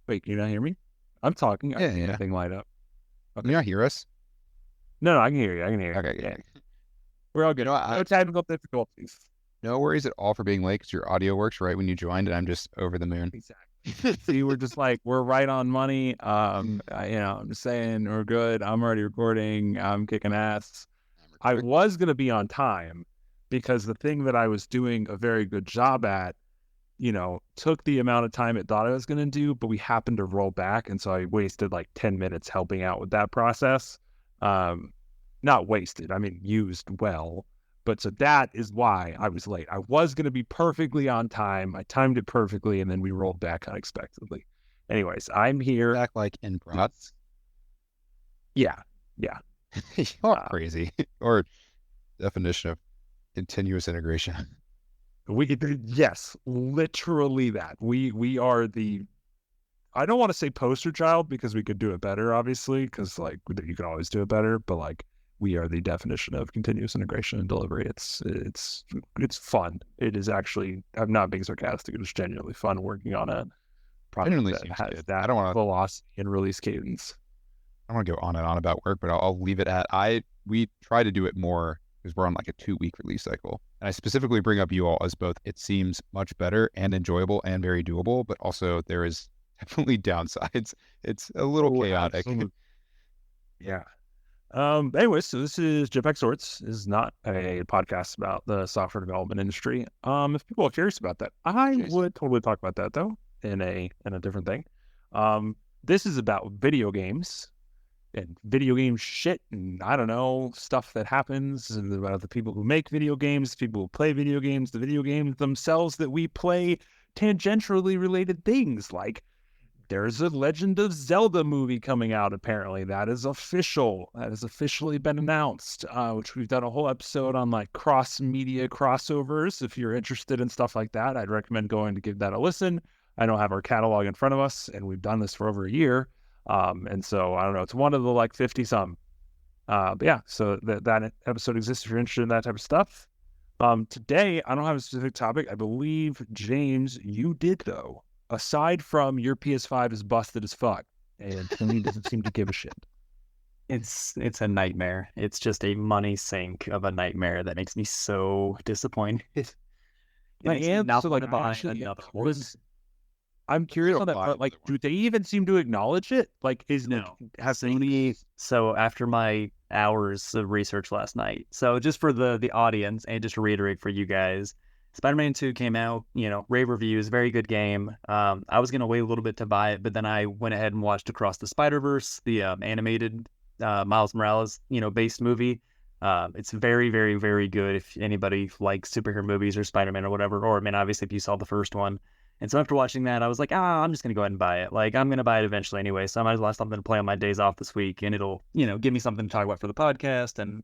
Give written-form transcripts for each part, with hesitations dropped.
Wait, can you not hear me? I'm talking. I Yeah, can see yeah. that thing light up. Can you not hear us? No, I can hear you. I can hear you. Okay, Yeah, good. we're all You good. know, No technical difficulties. no worries at all for being late because your audio works right when you joined, and I'm just over the moon. Exactly. See, we're just like we're right on money. I'm just saying we're good. I'm already recording. I'm kicking ass. I was gonna be on time because the thing that I was doing a very good job at, took the amount of time it thought I was going to do, but we happened to roll back. And so I wasted like 10 minutes helping out with that process. Not wasted, I mean, used well. But so that is why I was late. I was going to be perfectly on time. I timed it perfectly, and then we rolled back unexpectedly. Anyways, I'm here. Back like in brats. Yeah. Yeah. You're crazy. Or definition of continuous integration. Yes, literally that. We are the, I don't want to say poster child because we could do it better, obviously, because like you can always do it better, but like we are the definition of continuous integration and delivery. It's fun. It is actually, I'm not being sarcastic, it's genuinely fun working on a product that has good. that I don't want to velocity and release cadence. I don't want to go on and on about work, but I'll leave it at we try to do it more because we're on like a 2-week release cycle. And I specifically bring up you all as both it seems much better and enjoyable and very doable, but also there is definitely downsides. It's a little chaotic. Absolutely. Yeah. Anyways, so this is Jetpack Sorts. This is not a podcast about the software development industry. If people are curious about that, I would totally talk about that though in a different thing. This is about video games and video game shit, and I don't know, stuff that happens, and about the people who make video games, people who play video games, the video games themselves that we play, tangentially related things like there's a Legend of Zelda movie coming out, apparently. That is official. That has officially been announced, which we've done a whole episode on like cross-media crossovers. If you're interested in stuff like that, I'd recommend going to give that a listen. I don't have our catalog in front of us, and we've done this for over a year. And so, I don't know, it's one of the like 50-some. But yeah, so that episode exists if you're interested in that type of stuff. Today, I don't have a specific topic. I believe, James, you did, though. Aside from your PS5 is busted as fuck, and Tony doesn't seem to give a shit. It's a nightmare. It's just a money sink of a nightmare that makes me so disappointed. I'm curious on that part. Like, do they even seem to acknowledge it? Like, has Sony? So after my hours of research last night, so just for the audience and just to reiterate for you guys, Spider-Man 2 came out, rave reviews, very good game. I was going to wait a little bit to buy it, but then I went ahead and watched Across the Spider-Verse, the animated Miles Morales, based movie. It's very, very, very good if anybody likes superhero movies or Spider-Man or whatever, or, I mean, obviously if you saw the first one. And so after watching that, I was like, I'm just going to go ahead and buy it. Like, I'm going to buy it eventually anyway, so I might as well have something to play on my days off this week, and it'll, give me something to talk about for the podcast, and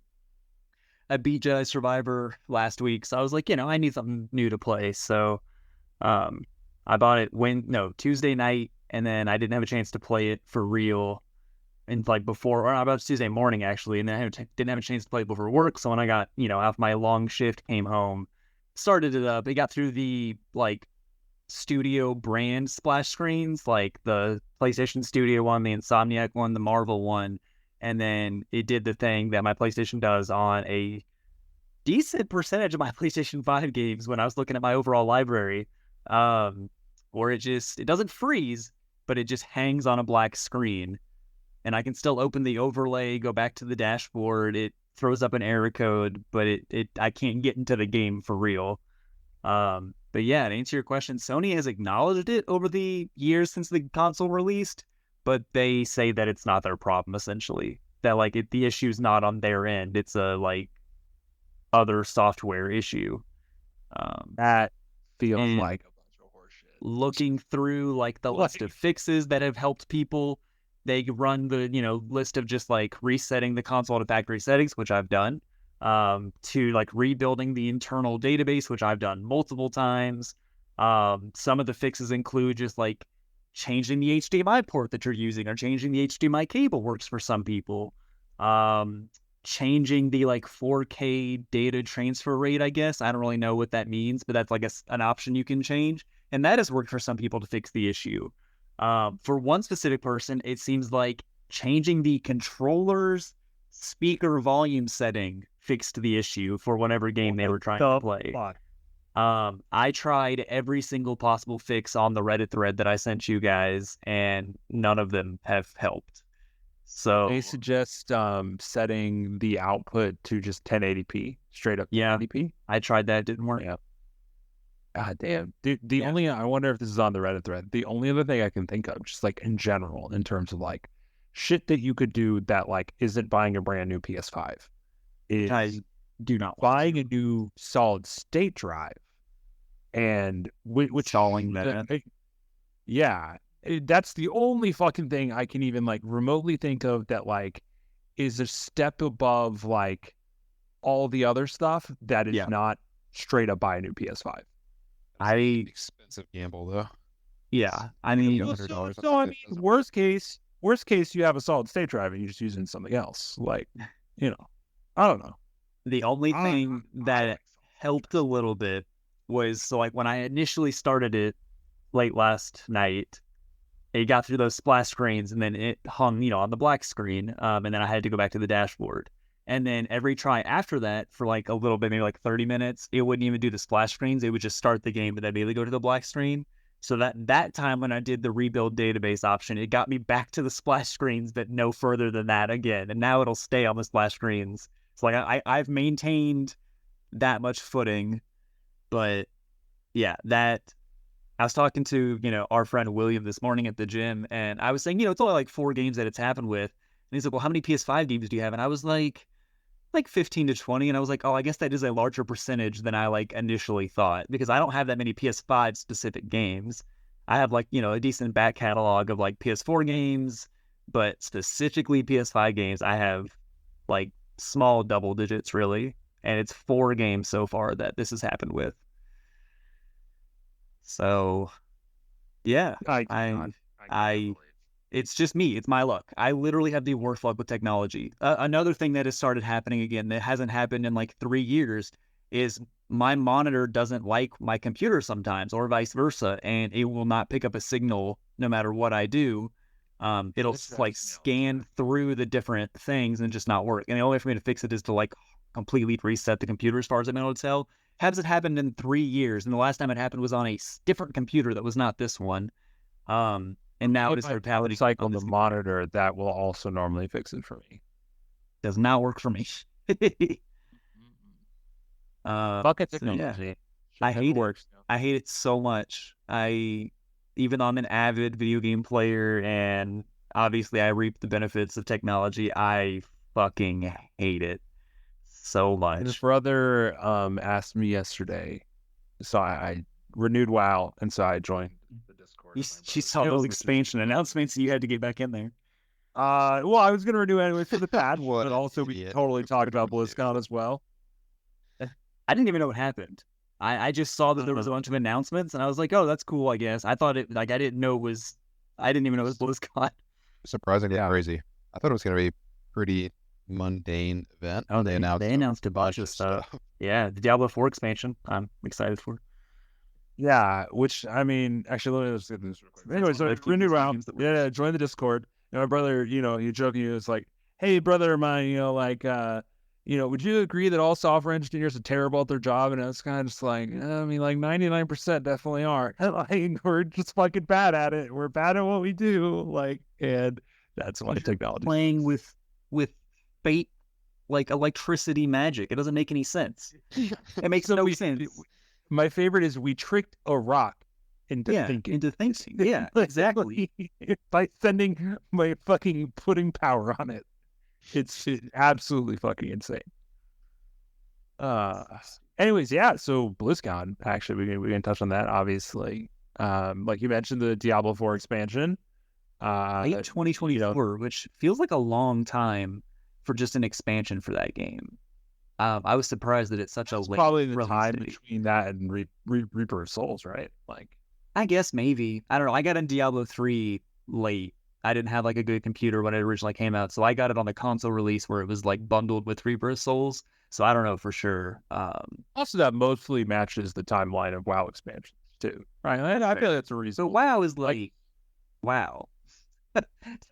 I beat Jedi Survivor last week, so I was like, I need something new to play. So I bought it Tuesday night, and then I didn't have a chance to play it for real and like before, or about Tuesday morning actually, and then I didn't have a chance to play it before work. So when I got, off my long shift, came home, started it up, it got through the like studio brand splash screens, like the PlayStation Studio one, the Insomniac one, the Marvel one. And then it did the thing that my PlayStation does on a decent percentage of my PlayStation 5 games when I was looking at my overall library, where it doesn't freeze, but it just hangs on a black screen. And I can still open the overlay, go back to the dashboard. It throws up an error code, but I can't get into the game for real. But yeah, to answer your question, Sony has acknowledged it over the years since the console released, but they say that it's not their problem, essentially. That, like, the issue's not on their end. It's a, like, other software issue. That feels like a bunch of horseshit. Looking through, like, the list of fixes that have helped people, they run the, list of just, like, resetting the console to factory settings, which I've done, to, like, rebuilding the internal database, which I've done multiple times. Some of the fixes include just, like, changing the HDMI port that you're using, or changing the HDMI cable works for some people. Changing the like 4K data transfer rate, I guess. I don't really know what that means, but that's like an option you can change. And that has worked for some people to fix the issue. For one specific person, it seems like changing the controller's speaker volume setting fixed the issue for whatever game they were trying to play. I tried every single possible fix on the Reddit thread that I sent you guys, and none of them have helped. So they suggest setting the output to just 1080p, straight up 1080p. I tried that, didn't work. Yeah. God damn. Dude, only, I wonder if this is on the Reddit thread. The only other thing I can think of, just like in general, in terms of like shit that you could do that like isn't buying a brand new PS5, is I do not buying a new solid state drive and which installing that. That's the only fucking thing I can even like remotely think of that like is a step above like all the other stuff that is not straight up buy a new PS5. Expensive gamble though. Yeah, I mean, $100. So I mean, worst case, you have a solid state drive and you're just using something else. Like, I don't know. The only thing that helped a little bit was, so like when I initially started it late last night, it got through those splash screens and then it hung, on the black screen. And then I had to go back to the dashboard. And then every try after that for like a little bit, maybe like 30 minutes, it wouldn't even do the splash screens. It would just start the game, but then immediately go to the black screen. So that time when I did the rebuild database option, it got me back to the splash screens, but no further than that again. And now it'll stay on the splash screens. So like I've maintained that much footing, but yeah, that I was talking to, our friend William this morning at the gym, and I was saying, it's only like 4 games that it's happened with. And he's like, well, how many PS5 games do you have? And I was like 15 to 20. And I was like, oh, I guess that is a larger percentage than I like initially thought, because I don't have that many PS5 specific games. I have like, a decent back catalog of like PS4 games, but specifically PS5 games, I have like small double digits really. And it's 4 games so far that this has happened with. So yeah, it's just me. It's my luck. I literally have the worst luck with technology. Another thing that has started happening again that hasn't happened in like 3 years is my monitor doesn't like my computer sometimes, or vice versa, and it will not pick up a signal no matter what I do. It'll like scan through the different things and just not work. And the only way for me to fix it is to like completely reset the computer as far as I'm able to tell. Hasn't happened in 3 years, and the last time it happened was on a different computer that was not this one. And now it is totality cycle on the monitor that will also normally fix it for me. Does not work for me. Fucking technology. Yeah. I hate it. I hate it so much. Even though I'm an avid video game player and obviously I reap the benefits of technology, I fucking hate it so much. His brother asked me yesterday, so I renewed WoW, and so I joined the Discord. She saw those expansion announcements, and you had to get back in there. Well, I was going to renew anyway for the patch, but also we totally talked about Blizzcon as well. I didn't even know what happened. I just saw that there was a bunch of announcements, and I was like, oh, that's cool, I guess. I thought it, like, I didn't even know it was BlizzCon. Surprisingly crazy. I thought it was going to be pretty mundane event. Oh, they announced a bunch of stuff. Yeah, the Diablo 4 expansion. I'm excited for. Yeah, which I mean, actually, let me just get this real quick. Anyway, so renew WoW. Yeah, join the Discord. My brother, he joking, he was like, "Hey, brother of mine, would you agree that all software engineers are terrible at their job?" And I was kind of just like, I mean, like 99% definitely are. Like, we're just fucking bad at it. We're bad at what we do. Like, and that's why technology. Playing with fate, like electricity magic. It doesn't make any sense. It makes no sense. My favorite is we tricked a rock into thinking. Yeah, exactly. By putting power on it. It's absolutely fucking insane. Anyways, yeah. So BlizzCon, actually, we can touch on that. Obviously, like you mentioned, the Diablo 4 expansion. Late 2024, which feels like a long time for just an expansion for that game. I was surprised that it's such a late probably the time between that and Reaper of Souls, right? Like, I guess maybe. I don't know. I got in Diablo 3 late. I didn't have like a good computer when it originally came out, so I got it on the console release where it was like bundled with Reaper of Souls. So I don't know for sure. Also, that mostly matches the timeline of WoW expansions too, right? I feel like that's a reason. So WoW is like Wow.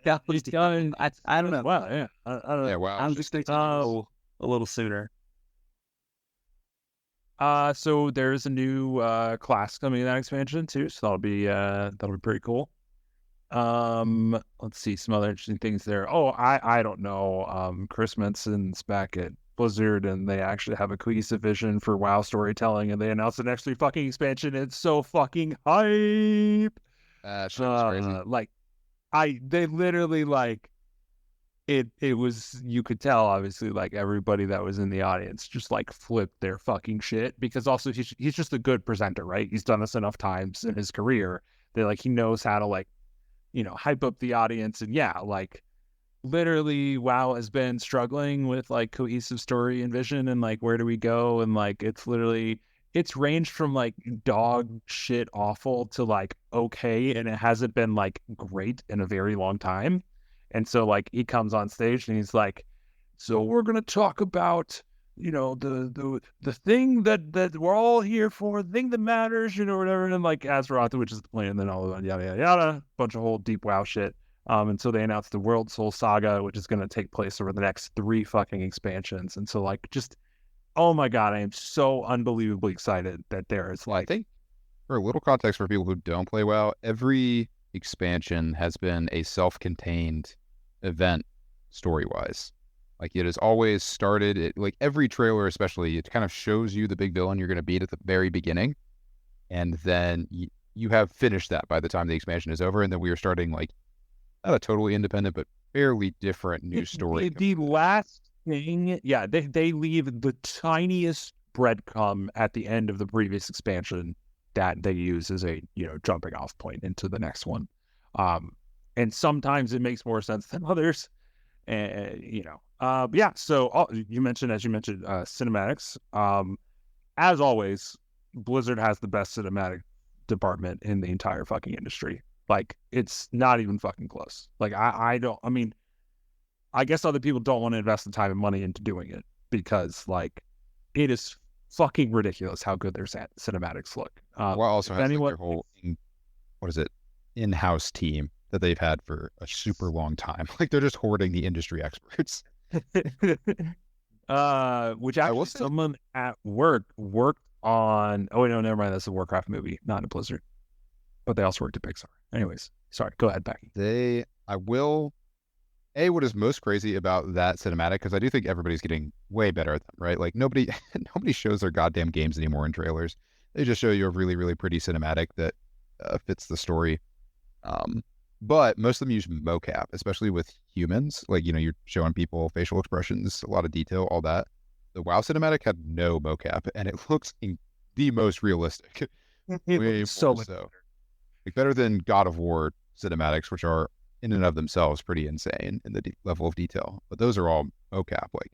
That was done. I don't know. Wow, yeah. I don't know. Yeah, wow. I was expecting a little sooner. So there's a new class coming in that expansion too, so that'll be pretty cool. Let's see some other interesting things there. Oh, I don't know. Chris Menson's back at Blizzard, and they actually have a cohesive vision for WoW storytelling, and they announced an extra fucking expansion. It's so fucking hype. Shit was crazy. They literally it was, you could tell obviously, like, everybody that was in the audience just like flipped their fucking shit, because also he's just a good presenter, right? He's done this enough times in his career that like he knows how to like, hype up the audience. And yeah, like literally WoW has been struggling with like cohesive story and vision and like where do we go, and like it's ranged from like dog shit awful to like okay, and it hasn't been like great in a very long time. And so like he comes on stage and he's like, so we're gonna talk about the thing that we're all here for, the thing that matters, whatever. And then like Azeroth, which is the plan, and then all of yada yada yada, bunch of whole deep WoW shit. And so they announced the World Soul Saga, which is going to take place over the next 3 fucking expansions. And so like just, oh my god, I am so unbelievably excited that there is I like, think for a little context for people who don't play WoW, every expansion has been a self-contained event story-wise. Like it has always started, like every trailer especially, it kind of shows you the big villain you're going to beat at the very beginning. And then you have finished that by the time the expansion is over. And then we are starting like, not a totally independent, but fairly different new story. The last thing, yeah, they leave the tiniest breadcrumb at the end of the previous expansion that they use as a jumping off point into the next one. And sometimes it makes more sense than others. But yeah. So as you mentioned, cinematics. As always, Blizzard has the best cinematic department in the entire fucking industry. Like it's not even fucking close. Like I mean, I guess other people don't want to invest the time and money into doing it because like it is fucking ridiculous how good their cinematics look. Well, also has like their whole in-house team that they've had for a super long time. Like they're just hoarding the industry experts. Which actually someone at work worked on. Oh no, never mind. That's a Warcraft movie, not a Blizzard. But they also worked at Pixar. Anyways, sorry. Go ahead, Becky. What is most crazy about that cinematic, because I do think everybody's getting way better at them, right? Like nobody shows their goddamn games anymore in trailers. They just show you a really, really pretty cinematic that fits the story. But most of them use mocap, especially with humans. Like, you're showing people facial expressions, a lot of detail, all that. The WoW cinematic had no mocap, and it looks the most realistic. Way so more so. Like better than God of War cinematics, which are in and of themselves pretty insane in the level of detail. But those are all mocap. Like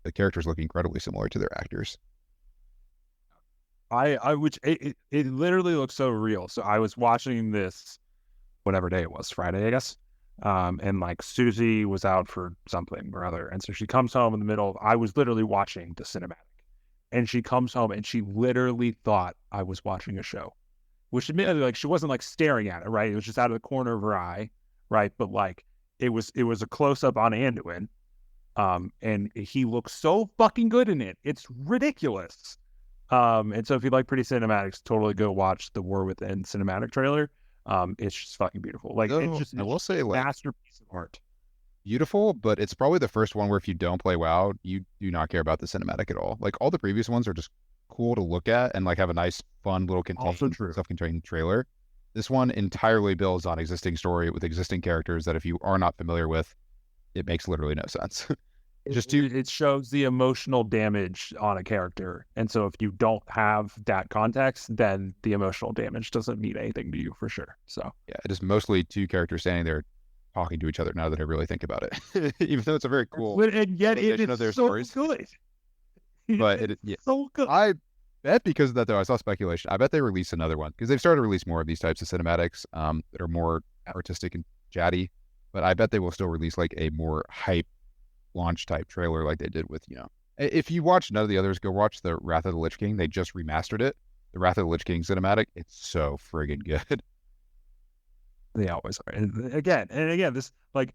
the characters look incredibly similar to their actors. It literally looks so real. So I was watching this, whatever day it was, Friday, I guess. And like Susie was out for something or other, and so she comes home in the middle. I was literally watching the cinematic, and she comes home and she literally thought I was watching a show. Which admittedly, like she wasn't like staring at it, right? It was just out of the corner of her eye, right? But like it was a close up on Anduin, and he looks so fucking good in it. It's ridiculous. And so if you like pretty cinematics, totally go watch the War Within cinematic trailer. It's just fucking beautiful. Like it's I will say, like, masterpiece of art. Beautiful, but it's probably the first one where if you don't play WoW, you do not care about the cinematic at all. Like all the previous ones are just cool to look at and like have a nice, fun little self-contained trailer. This one entirely builds on existing story with existing characters that if you are not familiar with, it makes literally no sense. It shows the emotional damage on a character, and so if you don't have that context, then the emotional damage doesn't mean anything to you for sure. So yeah, it is mostly 2 characters standing there talking to each other. Now that I really think about it, even though it's a very cool, and yet it is so stories. Good. But so good. I bet because of that, though, I saw speculation. I bet they release another one because they've started to release more of these types of cinematics that are more artistic and chatty. But I bet they will still release like a more hype launch type trailer like they did with, if you watch none of the others, go watch the Wrath of the Lich King. They just remastered it. The Wrath of the Lich King cinematic. It's so friggin' good. They always are. And again, this like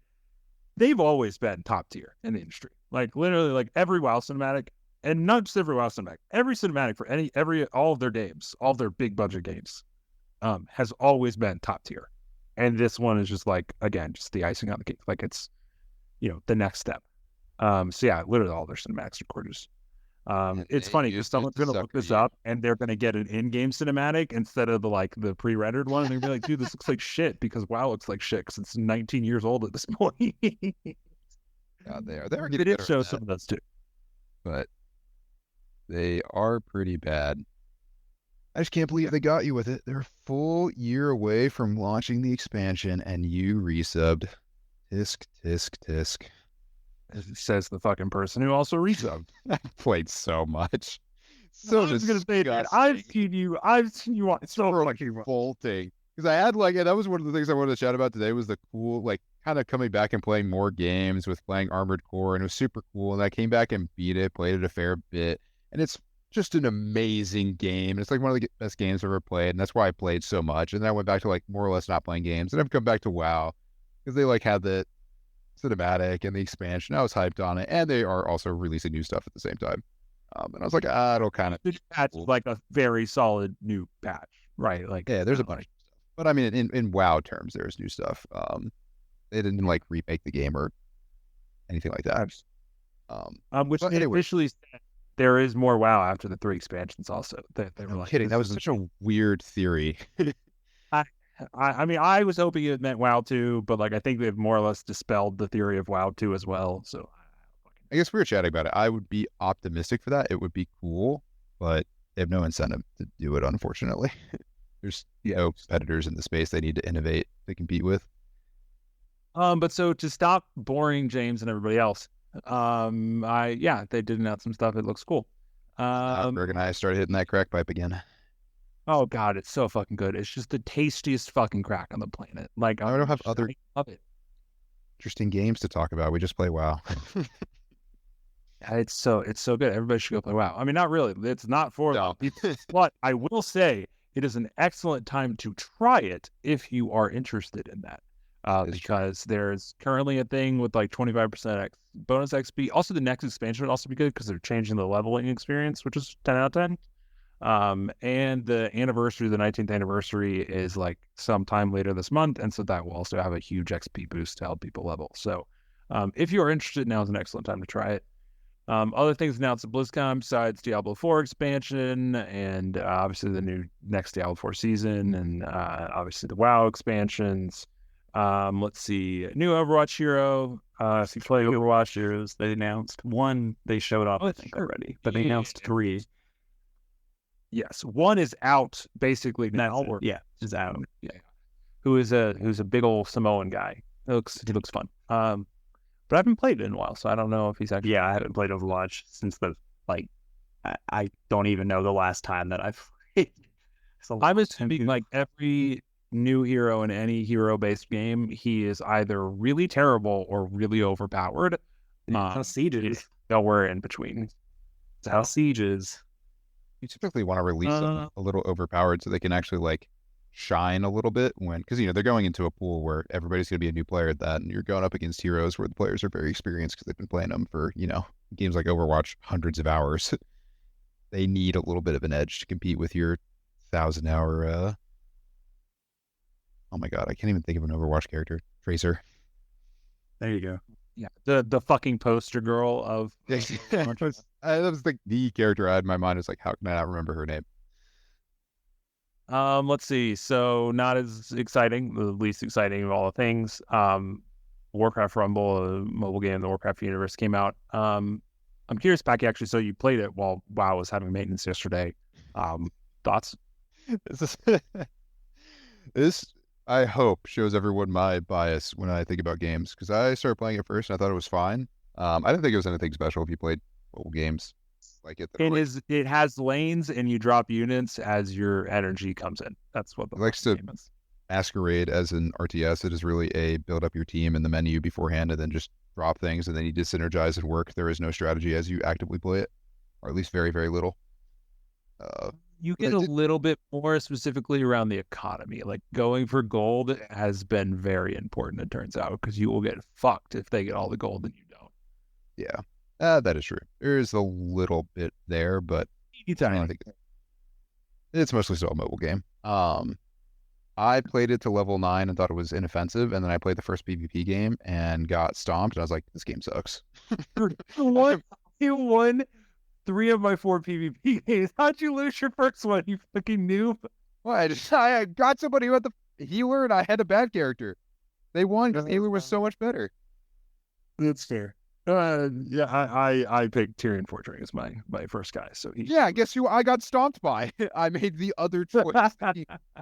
they've always been top tier in the industry. Like literally, like every WoW cinematic, and not just every WoW cinematic, every cinematic for all of their games, all of their big budget games, has always been top tier. And this one is just like again, just the icing on the cake. Like it's the next step. So yeah, literally all their cinematics are gorgeous. It's funny because someone's gonna look this up and they're gonna get an in-game cinematic instead of the pre-rendered one, and they're gonna be like, "Dude, this looks like shit," because WoW looks like shit because it's 19 years old at this point. Yeah, they are. They are They getting did better show at some that, of those too. but they are pretty bad. I just can't believe they got you with it. They're a full year away from launching the expansion, and you resubbed. Tisk, tisk, tisk. Says the fucking person who also resubbed. I played so much. So I was gonna say that I've seen you on so fucking full thing. Because I had and that was one of the things I wanted to chat about today was the cool, kind of coming back and playing more games with playing Armored Core, and it was super cool. And I came back and beat it, played it a fair bit, and it's just an amazing game. It's like one of the best games I've ever played, and that's why I played so much. And then I went back to more or less not playing games, and I've come back to WoW because they had the cinematic and the expansion. I was hyped on it, and they are also releasing new stuff at the same time. And I was like, it'll kind of patch like a very solid new patch, right? Yeah, there's a bunch of stuff, but I mean, in WoW terms, there's new stuff. They didn't remake the game or anything like that. Which they officially said there is more WoW after the 3 expansions. Also, they were kidding. That was such a weird theory. I mean, I was hoping it meant WoW 2, but I think they've more or less dispelled the theory of WoW 2 as well. So I guess we were chatting about it. I would be optimistic for that. It would be cool, but they have no incentive to do it, unfortunately. There's no competitors in the space they need to innovate to compete with. But so to stop boring James and everybody else, they did announce some stuff. It looks cool. Berg and I started hitting that crack pipe again. Oh God, it's so fucking good. It's just the tastiest fucking crack on the planet. I don't have other love it. Interesting games to talk about. We just play WoW. It's so good. Everybody should go play WoW. I mean, not really. It's not for people, but I will say it is an excellent time to try it if you are interested in that. Because there's currently a thing with 25% bonus XP. Also, the next expansion would also be good because they're changing the leveling experience, which is 10 out of 10. And the 19th anniversary is sometime later this month, and so that will also have a huge XP boost to help people level. So if you are interested, now is an excellent time to try it. Other things announced at BlizzCon besides Diablo 4 expansion and obviously the next Diablo 4 season, and obviously the WoW expansions. Let's see, new Overwatch hero. If you play Overwatch heroes, they announced one. They showed off, I think, already, but they announced 3. Yes, one is out basically now. Is out. Yeah, who's a big old Samoan guy. He looks fun. But I haven't played it in a while, so I don't know if he's actually. Yeah, I haven't played Overwatch since I don't even know the last time that I've played. I'm assuming every new hero in any hero-based game, he is either really terrible or really overpowered. Sieges. Nowhere in between. It's how Sieges. You typically want to release them a little overpowered so they can actually shine a little bit because they're going into a pool where everybody's going to be a new player at that, and you're going up against heroes where the players are very experienced because they've been playing them for games like Overwatch hundreds of hours. They need a little bit of an edge to compete with your 1,000-hour oh my God, I can't even think of an Overwatch character. Tracer. There you go. Yeah, the fucking poster girl of that was the character I had in my mind. It's how can I not remember her name? Let's see. So not as exciting, the least exciting of all the things. Warcraft Rumble, a mobile game in the Warcraft universe, came out. I'm curious, Packy, actually, so you played it while WoW was having maintenance yesterday. Thoughts? This I hope shows everyone my bias when I think about games, because I started playing it first and I thought it was fine. I didn't think it was anything special if you played mobile games like it. It has lanes and you drop units as your energy comes in. That's what the game is. Masquerade as an RTS. It is really a build up your team in the menu beforehand and then just drop things and then you just synergize and work. There is no strategy as you actively play it, or at least very, very little. You get a little bit more specifically around the economy. Like going for gold has been very important, it turns out, because you will get fucked if they get all the gold and you don't. Yeah, that is true. There is a little bit there, but I don't think it's mostly still a mobile game. I played it to level 9 and thought it was inoffensive, and then I played the first PvP game and got stomped, and I was like, this game sucks. What? You won 3 of my 4 PvP games. How'd you lose your first one, you fucking noob? Well, I got somebody who had the healer, and I had a bad character. They won because the healer was so much better. That's fair. Yeah, I picked Tyrion Fortring as my first guy. So guess who I got stomped by? I made the other choice.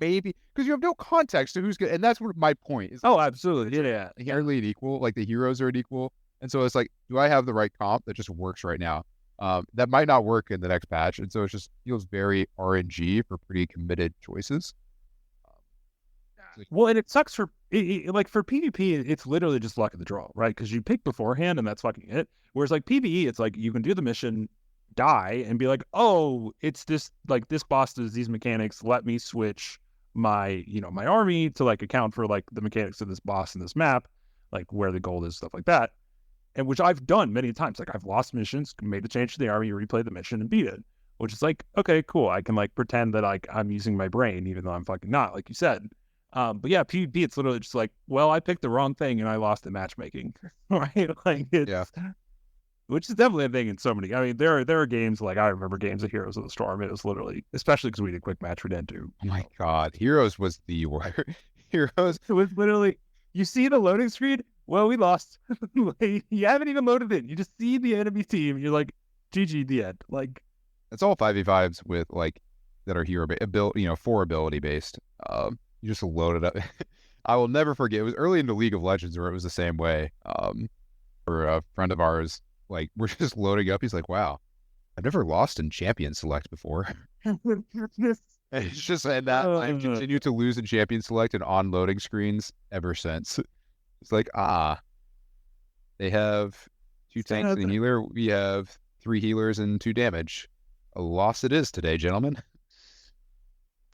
Maybe because you have no context to who's good, and that's what my point is. Oh, absolutely, yeah. Inherently equal, like the heroes are equal, and so it's like, do I have the right comp that just works right now? That might not work in the next patch, and so it just feels very RNG for pretty committed choices. Well, and it sucks for like for PvP, it's literally just luck of the draw, right? Because you pick beforehand, and that's fucking it. Whereas like PvE, it's like you can do the mission, die, and be like, oh, it's this boss does these mechanics. Let me switch my my army to like account for like the mechanics of this boss in this map, like where the gold is, stuff like that. And which I've done many times. Like I've lost missions, made the change to the army, replay the mission, and beat it. Which is like, okay, cool. I can like pretend that like I'm using my brain, even though I'm fucking not, like you said. But yeah, PvP, it's literally just like, well, I picked the wrong thing and I lost at matchmaking, right? Like, which is definitely a thing in so many. I mean, there are games like I remember games of Heroes of the Storm. It was literally, especially because we did quick match, we didn't do. Oh my god, Heroes was the worst. Heroes. It was literally, you see the loading screen. Well, we lost. You haven't even loaded in. You just see the enemy team. You're like, GG, the end. Like, it's all 5v5s with like that are hero ability, 4 ability based. You just load it up. I will never forget. It was early into League of Legends where it was the same way. For a friend of ours, like we're just loading up. He's like, "Wow, I've never lost in Champion Select before." And it's just and that I've continued to lose in Champion Select and on loading screens ever since. It's like they have 2 tanks and a healer. We have 3 healers and 2 damage. A loss it is today, gentlemen.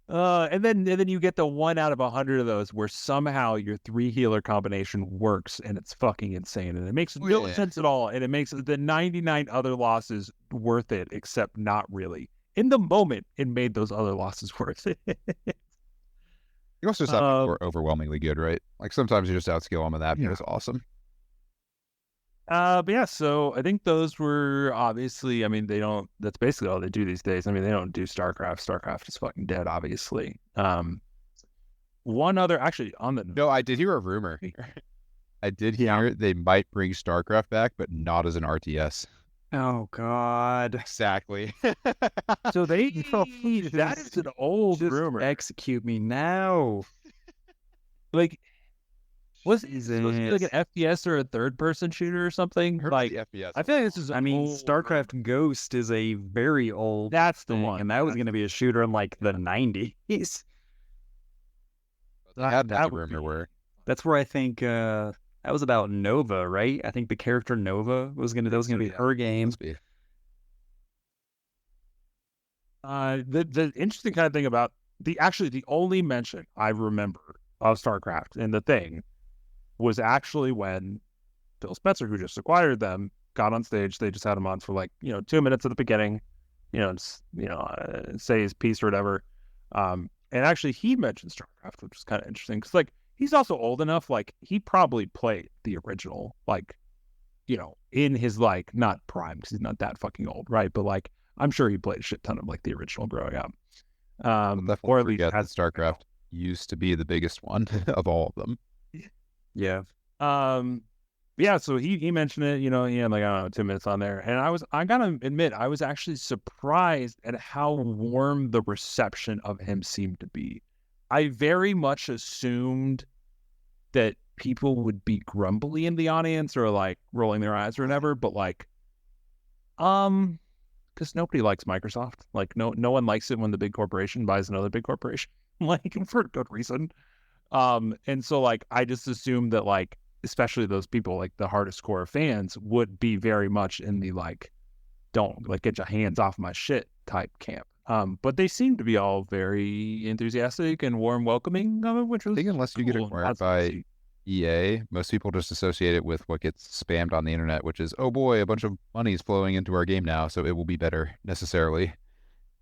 And then you get the 1 out of 100 of those where somehow your 3 healer combination works, and it's fucking insane, and it makes no sense at all, and it makes the 99 other losses worth it, except not really. In the moment, it made those other losses worth it. You also just have people who are overwhelmingly good, right? Like sometimes you just outscale them, and that is awesome. But yeah, so I think those were obviously, I mean, that's basically all they do these days. I mean, they don't do StarCraft. StarCraft is fucking dead, obviously. One other, actually, No, I did hear a rumor. I did hear they might bring StarCraft back, but not as an RTS. Oh, God. Exactly. So that is an old rumor. Execute me now. Like, was it like an FPS or a third-person shooter or something? Like FPS. I feel like this is. StarCraft Ghost is a very old. That's the thing, one, and that was going to be a shooter in like the 90s. That rumor where. That's where I think that was about Nova, right? I think the character Nova was gonna be her game. The interesting kind of thing about the only mention I remember of StarCraft in the thing was actually when Phil Spencer, who just acquired them, got on stage. They just had him on for like 2 minutes at the beginning, say his piece or whatever. And actually, he mentioned StarCraft, which is kind of interesting because like he's also old enough. Like he probably played the original, like in his like not prime because he's not that fucking old, right? But like I'm sure he played a shit ton of like the original growing up. Or at least has StarCraft used to be the biggest one of all of them. Yeah. Yeah, so he mentioned it, he had like, I don't know, 2 minutes on there. And I gotta admit, I was actually surprised at how warm the reception of him seemed to be. I very much assumed that people would be grumbly in the audience or like rolling their eyes or whatever, but like, because nobody likes Microsoft. Like no one likes it when the big corporation buys another big corporation, like for good reason. And so like I just assumed that like especially those people like the hardest core fans would be very much in the like don't like get your hands off my shit type camp. But they seem to be all very enthusiastic and warm welcoming of it, which was I think unless you get cool. acquired by EA, most people just associate it with what gets spammed on the internet, which is, oh boy, a bunch of money is flowing into our game now, so it will be better necessarily,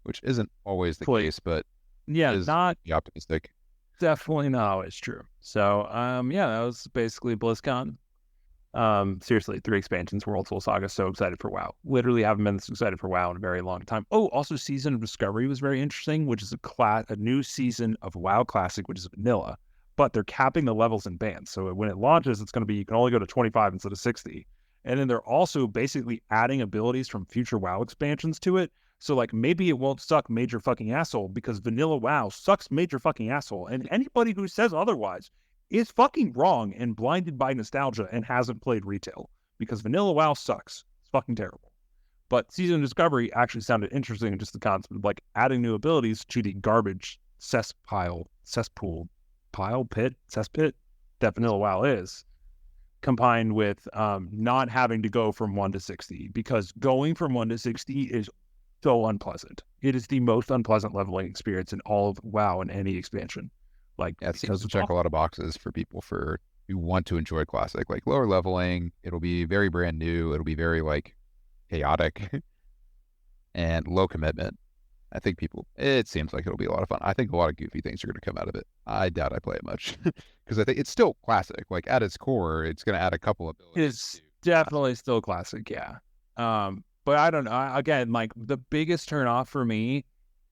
which isn't always the case, but yeah, is not optimistic. definitely not always true. So, yeah, that was basically BlizzCon. Seriously, 3 expansions, World Soul Saga. So excited for WoW. Literally haven't been this excited for WoW in a very long time. Oh, also Season of Discovery was very interesting, which is a new season of WoW Classic, which is vanilla, but they're capping the levels in bands. So when it launches, it's going to be you can only go to 25 instead of 60. And then they're also basically adding abilities from future WoW expansions to it. So like maybe it won't suck major fucking asshole because vanilla WoW sucks major fucking asshole. And anybody who says otherwise is fucking wrong and blinded by nostalgia and hasn't played retail because vanilla WoW sucks. It's fucking terrible. But Season of Discovery actually sounded interesting in just the concept of like adding new abilities to the garbage cesspit that vanilla WoW is, combined with not having to go from 1 to 60 because going from 1 to 60 is so unpleasant. It is the most unpleasant leveling experience in all of WoW in any expansion. Like, yeah, it seems to check a lot of boxes for people who want to enjoy Classic, like lower leveling. It'll be very brand new. It'll be very like chaotic and low commitment. I think it seems like it'll be a lot of fun. I think a lot of goofy things are going to come out of it. I doubt I play it much because I think it's still Classic. Like at its core, it's going to add a couple abilities. It's definitely still Classic, yeah. But I don't know. Again, like the biggest turnoff for me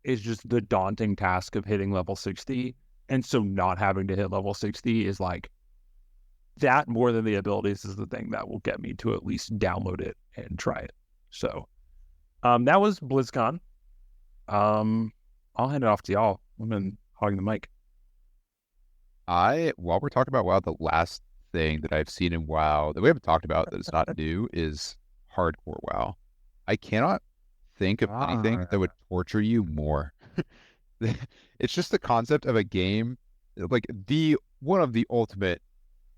is just the daunting task of hitting level 60. And so not having to hit level 60 is like that more than the abilities is the thing that will get me to at least download it and try it. So that was BlizzCon. I'll hand it off to y'all. I've been hogging the mic. While we're talking about WoW, the last thing that I've seen in WoW that we haven't talked about that is not new is hardcore WoW. I cannot think of anything that would torture you more. It's just the concept of a game, like one of the ultimate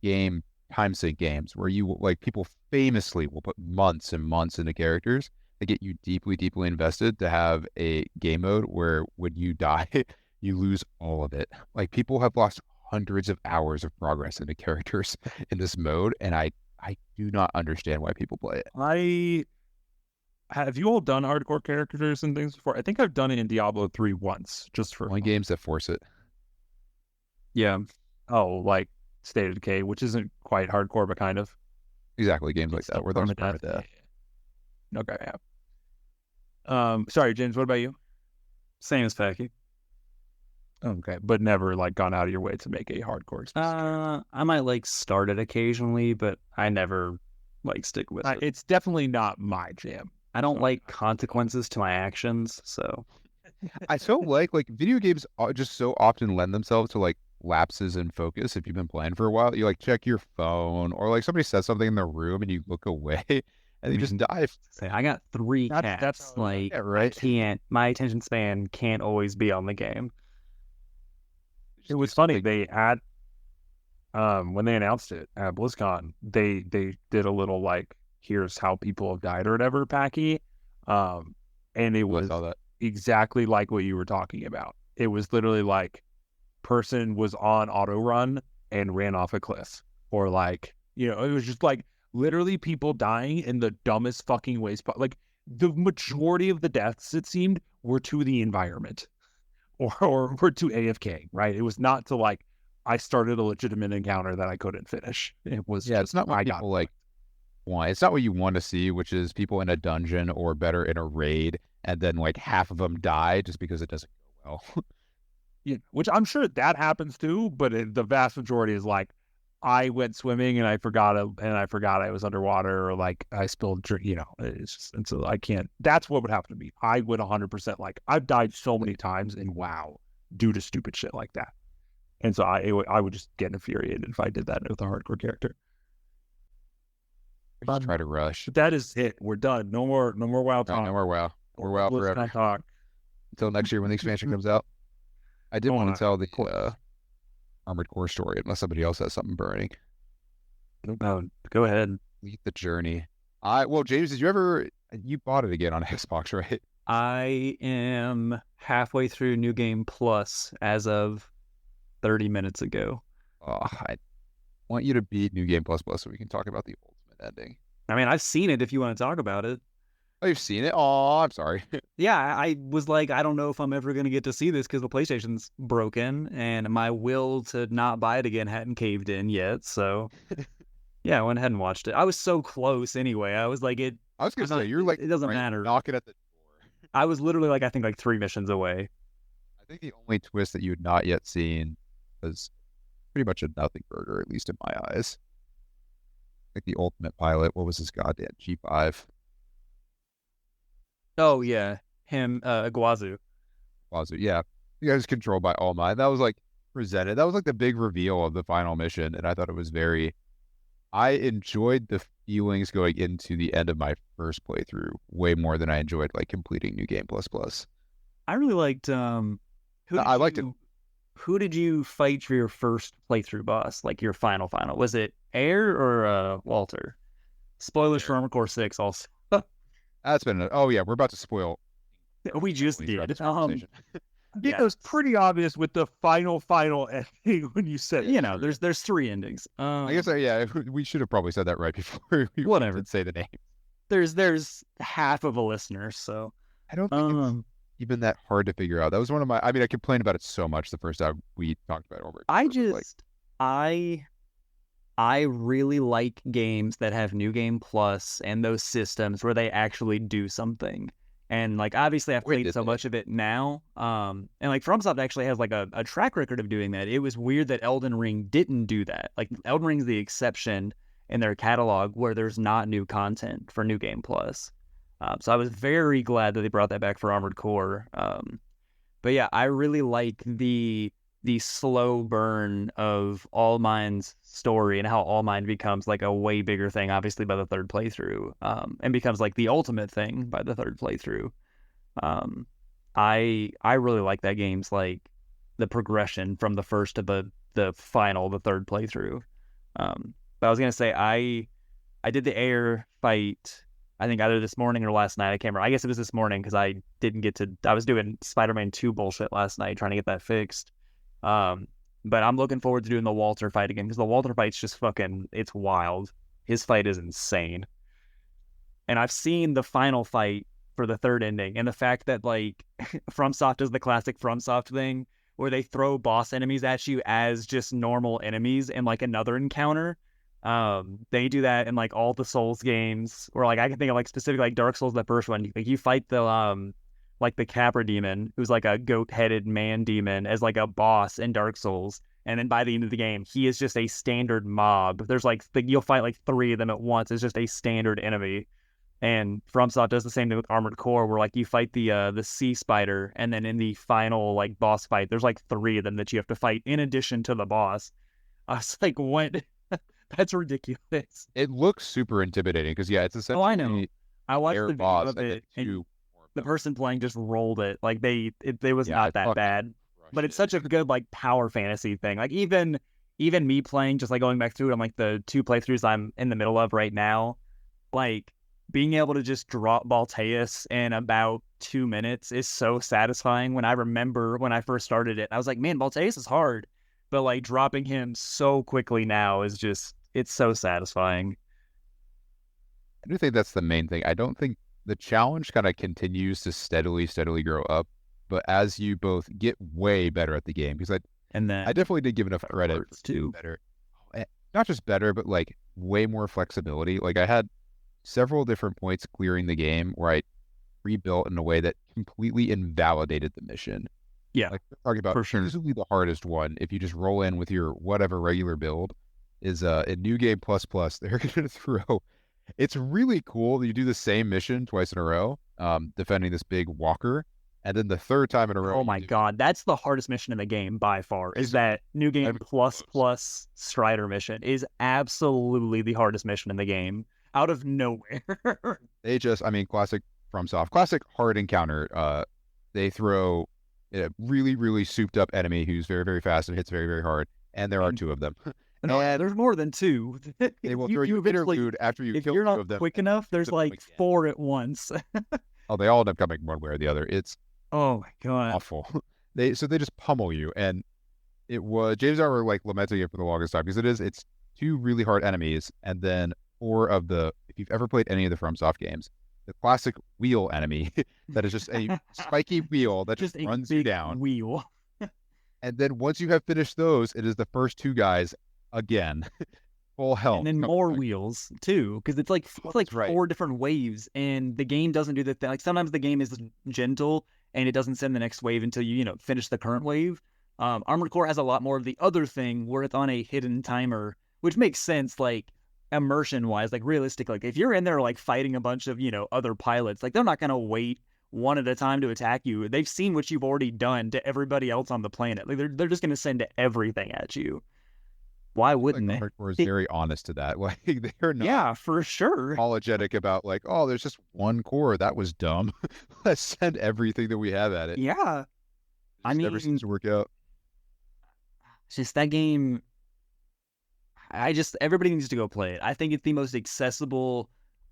game time sink games where you like people famously will put months and months into characters to get you deeply, deeply invested to have a game mode where when you die, you lose all of it. Like people have lost hundreds of hours of progress into characters in this mode, and I do not understand why people play it. Have you all done hardcore characters and things before? I think I've done it in Diablo 3 once, just for only games that force it. Yeah. Oh, like State of Decay, which isn't quite hardcore, but kind of. Exactly, games like that where there's permadeath. Okay, yeah. Sorry, James, what about you? Same as Packy. Okay, but never like gone out of your way to make a hardcore experience. I might like start it occasionally, but I never like stick with it. It's definitely not my jam. I don't like consequences to my actions, so I so like video games just so often lend themselves to like lapses in focus. If you've been playing for a while, you like check your phone or like somebody says something in the room and you look away and you just dive. Say, I got 3 cats. That's like right. My attention span can't always be on the game. It was funny. They had when they announced it at BlizzCon, they did a little like, here's how people have died or whatever, Packy. And it was exactly like what you were talking about. It was literally like person was on auto run and ran off a cliff, or like, it was just like literally people dying in the dumbest fucking ways. Like the majority of the deaths, it seemed, were to the environment or were to AFK, right? It was not to like, I started a legitimate encounter that I couldn't finish. It was it's not what people like want. It's not what you want to see, which is people in a dungeon or better in a raid, and then like half of them die just because it doesn't go well. Yeah, which I'm sure that happens too, but the vast majority is like, I went swimming and I forgot I was underwater, or like I spilled drink. It's just, and so I can't. That's what would happen to me. I would 100% like, I've died so many times in WoW due to stupid shit like that. And so I would just get infuriated if I did that with a hardcore character. Just try to rush. That is it. We're done. No more WoW talk. No more WoW. We're WoW forever. Talk. Until next year when the expansion comes out. I did want to tell the Armored Core story unless somebody else has something burning. Oh, go ahead. Lead the journey. Well, James, you bought it again on Xbox, right? I am halfway through New Game Plus as of 30 minutes ago. I want you to beat New Game Plus Plus so we can talk about the ultimate ending. I mean, I've seen it if you want to talk about it. Oh, you've seen it? Oh, I'm sorry. Yeah, I was like, I don't know if I'm ever going to get to see this because the PlayStation's broken and my will to not buy it again hadn't caved in yet. So, yeah, I went ahead and watched it. I was so close anyway. I was like, I was going to say, you're like, it doesn't matter. Knocking at the door. I was literally like, I think like 3 missions away. I think the only twist that you had not yet seen was pretty much a nothing burger, at least in my eyes. Like the ultimate pilot, what was his goddamn G5? Oh, yeah. Him, Iguazu. Wazoo, yeah. You guys controlled by All Might. That was like presented. That was like the big reveal of the final mission. And I thought it was I enjoyed the feelings going into the end of my first playthrough way more than I enjoyed like completing New Game Plus Plus. I really liked, I liked it. Who did you fight for your first playthrough boss? Like your final? Was it Air or Walter? Spoilers for Armored Core 6 also. That's been oh yeah, we're about to spoil. We just did. It was pretty obvious with the final ending when you said, you know, there's 3 endings. I guess yeah, we should have probably said that right before we whatever say the name. There's half of a listener, so I don't think it's even that hard to figure out. That was one of my. I mean, I complained about it so much the first time we talked about it. I really like games that have New Game Plus and those systems where they actually do something. And like obviously I've played so much of it now. And like FromSoft actually has like a track record of doing that. It was weird that Elden Ring didn't do that. Like Elden Ring's the exception in their catalog where there's not new content for New Game Plus. So I was very glad that they brought that back for Armored Core. But yeah, I really like the slow burn of All Mind's story and how All Mind becomes like a way bigger thing, obviously by the third playthrough, and becomes like the ultimate thing by the third playthrough. I really like that game's like the progression from the first to the final, the third playthrough. But I was gonna say I did the air fight. I think either this morning or last night. I can't remember. I guess it was this morning because I didn't get to. I was doing Spider-Man 2 bullshit last night, trying to get that fixed. But I'm looking forward to doing the Walter fight again because the Walter fight's just fucking. It's wild. His fight is insane. And I've seen the final fight for the third ending, and the fact that like FromSoft does the classic FromSoft thing where they throw boss enemies at you as just normal enemies in like another encounter. They do that in like all the Souls games, or like I can think of like specifically like Dark Souls, the first one. Like you fight the like the Capra demon, who's like a goat-headed man demon, as like a boss in Dark Souls, and then by the end of the game, he is just a standard mob. There's like you'll fight like 3 of them at once. It's just a standard enemy. And FromSoft does the same thing with Armored Core, where like you fight the sea spider, and then in the final like boss fight, there's like 3 of them that you have to fight in addition to the boss. I was like, what? That's ridiculous. It looks super intimidating because yeah, it's essentially. Oh, I know. I watched the video of it, and the person playing just rolled it. Like it was not that bad, but it's such a good like power fantasy thing. Like even me playing, just like going back through it on like the 2 playthroughs I'm in the middle of right now, like being able to just drop Balteus in about 2 minutes is so satisfying. When I remember when I first started it, I was like, man, Balteus is hard, but like dropping him so quickly now is just. It's so satisfying. I do think that's the main thing. I don't think the challenge kind of continues to steadily grow up, but as you both get way better at the game, because I definitely did give enough credit to better, not just better, but like way more flexibility. Like I had several different points clearing the game where I rebuilt in a way that completely invalidated the mission. Yeah, like we're talking about easily the hardest one. If you just roll in with your whatever regular build. Is in New Game Plus Plus, they're going to throw. It's really cool. You do the same mission twice in a row, defending this big walker, and then the third time in a row. Oh my god, that's the hardest mission in the game by far. Is that New Game Plus Strider mission is absolutely the hardest mission in the game out of nowhere. Classic FromSoft, classic hard encounter. They throw a really really souped up enemy who's very very fast and hits very very hard, and there are 2 of them. No, there's more than 2. They will throw you interlude after you kill 2 of them. If you're not quick enough, there's like 4 at once. Oh, they all end up coming one way or the other. It's Oh my god. awful. They just pummel you, and it was James and I were like lamenting it for the longest time because it's two really hard enemies, and then four of the if you've ever played any of the FromSoft games, the classic wheel enemy that is just a spiky wheel that just a runs you big down. wheel. And then once you have finished those, it is the first two guys again, full health, And then more wheels too, because it's like right. 4 different waves, and the game doesn't do the thing. Like sometimes the game is gentle and it doesn't send the next wave until you finish the current wave. Armored Core has a lot more of the other thing where it's on a hidden timer, which makes sense, like immersion wise, like realistic. Like if you're in there like fighting a bunch of other pilots, like they're not gonna wait one at a time to attack you. They've seen what you've already done to everybody else on the planet. Like they're just gonna send everything at you. Why wouldn't like they? Hardcore is very honest to that. Like they're not Yeah, for sure. apologetic about like, oh, there's just one core. That was dumb. Let's send everything that we have at it. Yeah. I mean, never seems to work out. just that game. Everybody needs to go play it. I think it's the most accessible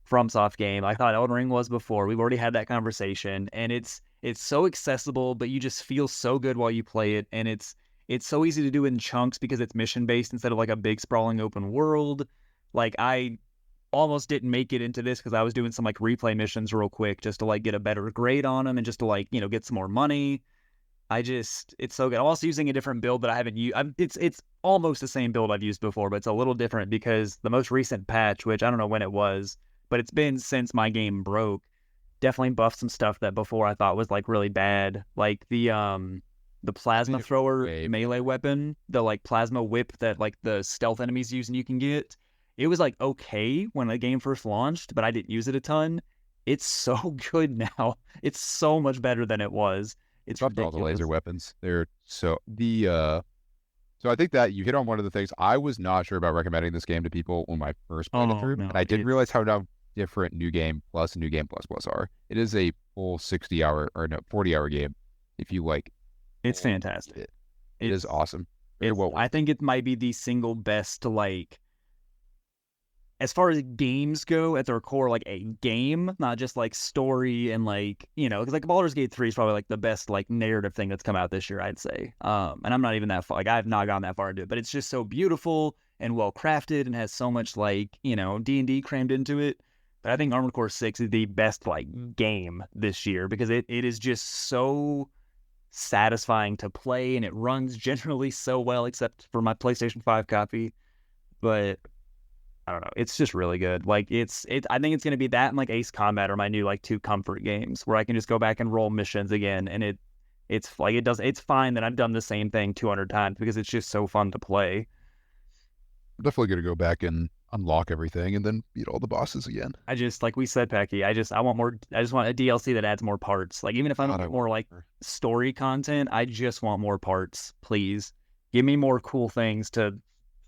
FromSoft game. I thought Elden Ring was before. We've already had that conversation, and it's so accessible, but you just feel so good while you play it, and it's so easy to do in chunks because it's mission based instead of like a big sprawling open world. Like I almost didn't make it into this because I was doing some like replay missions real quick just to like get a better grade on them and just to like get some more money. It's so good. I'm also using a different build that I haven't used. It's almost the same build I've used before, but it's a little different because the most recent patch, which I don't know when it was, but it's been since my game broke, definitely buffed some stuff that before I thought was like really bad, like the plasma thrower melee weapon, the like plasma whip that like the stealth enemies use and you can get. It was like okay when the game first launched, but I didn't use it a ton. It's so good now. It's so much better than it was. It's ridiculous. All the laser weapons. They're so so I think that you hit on one of the things. I was not sure about recommending this game to people when I first played it through, and I didn't realize how different New Game Plus and New Game Plus are. It is a full 40-hour game. If you like, it's fantastic. It is awesome. I think it might be the single best like as far as games go at their core, like a game, not just like story and like, because like Baldur's Gate 3 is probably like the best like narrative thing that's come out this year, I'd say. And I'm not even that far, like I've not gone that far into it, but it's just so beautiful and well crafted and has so much like, D&D crammed into it. But I think Armored Core 6 is the best like game this year because it is just so satisfying to play and it runs generally so well, except for my PlayStation 5 copy. But I don't know. It's just really good. Like I think it's gonna be that and like Ace Combat are my new like 2 comfort games where I can just go back and roll missions again, and it's fine that I've done the same thing 200 times because it's just so fun to play. I'm definitely gonna go back and unlock everything and then beat all the bosses again. I just like we said, Pecky. I just want more. I just want a DLC that adds more parts. Like even if I don't want more like story content, I just want more parts. Please give me more cool things to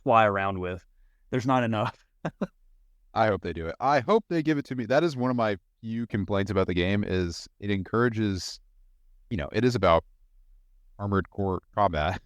fly around with. There's not enough. I hope they do it. I hope they give it to me. That is one of my few complaints about the game is it encourages, it is about armored core combat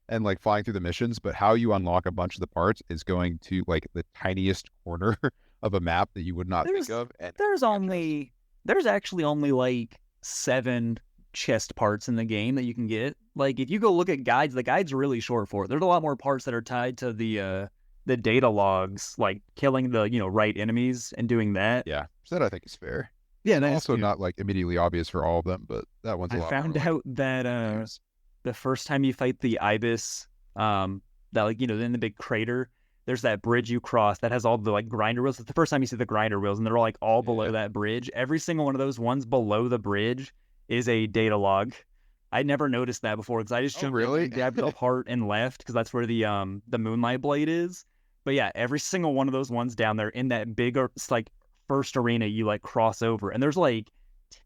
and like flying through the missions, but how you unlock a bunch of the parts is going to like the tiniest corner of a map that you would not think of. And there's actually only like 7 chest parts in the game that you can get. Like if you go look at guides, the guide's really short for it. There's a lot more parts that are tied to the data logs, like killing the right enemies and doing that. Yeah, that I think is fair. Yeah, that's also not like immediately obvious for all of them, but that one's a lot. I found out that the first time you fight the ibis, that like in the big crater, there's that bridge you cross that has all the like grinder wheels. It's the first time you see the grinder wheels, and they're like all below that bridge. Every single one of those ones below the bridge is a data log. I never noticed that before because I just jumped and grabbed the part and left because that's where the Moonlight Blade is. But yeah, every single one of those ones down there in that big like first arena you like cross over, and there's like